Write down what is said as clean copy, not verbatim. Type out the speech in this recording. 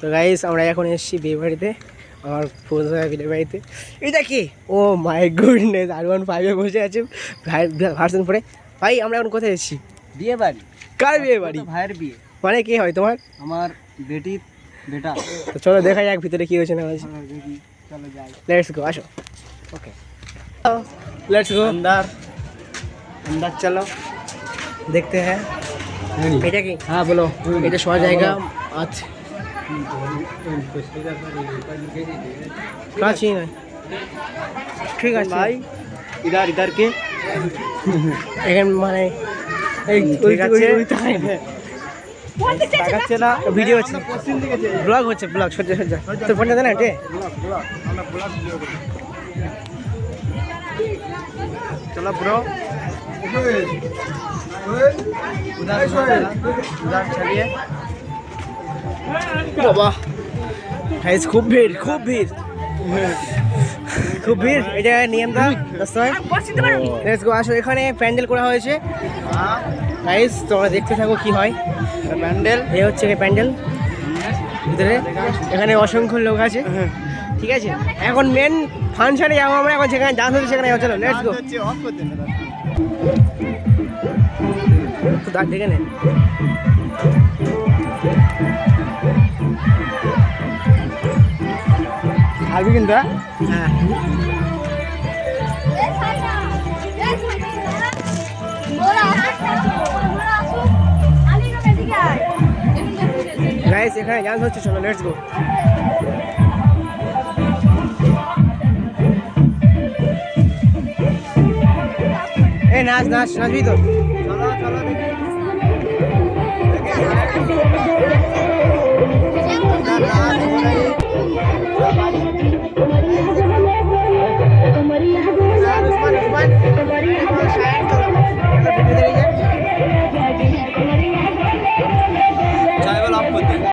তো গাইস আমরা এখন এসেছি বিয়ে বাড়িতে, আমার বিয়ে বাড়িতে। এটা কি? ও মাই গুডনেস, R15 বসে আছে ভার্সন পরে। ভাই আমরা এখন কোথায় এসেছি? বিয়ে বাড়ি। কার বিয়ে বাড়ি? ভাইয়ের বিয়ে। মানে কে হয় তোমার? আমার বেটির বেটা। তো চলো দেখা যাক ভিতরে কি হয়েছে না হয়েছে। চলো যাই। লেটস গো, আসো। ওকে लेट्स गो अंदर अंदर चलो देखते हैं। এটা কি? हाँ बोलो। এটা শোয়া জায়গা আছে কাছি না, ঠিক আছে भाई इधर इधर के এখানে মানে এই ঠিক আছে। দেখাচ্ছে না, ভিডিও হচ্ছে, ব্লগ হচ্ছে, ব্লগ সহ্য সহ্য তোর ফোনটা দেন এটা। चलो ब्रो उधर चलिए। বাবা গাইস খুব ভিড়, খুব ভিড়, খুব ভিড়। এটা নিয়মটা লেটস গো, আসো। এখানে প্যান্ডেল করা হয়েছে গাইস, তোমরা দেখতে থাকো কি হয়। প্যান্ডেল এই হচ্ছে প্যান্ডেল ভিতরে, এখানে অসংখ্য লোক আছে, ঠিক আছে। এখন মেন ফাংশনে যাবো আমরা, এখন যেখানে ডান্স হচ্ছে সেখানে যাবো। চলো লেটস গো। তো দাঁড় দেখে নেন, আসবি কিন্তু। হ্যাঁ গাইস এখানে ডান্স হচ্ছে, চলো লেটস গো। এই নাচ নাচ নাচবি তো? চলো চলো দেখি।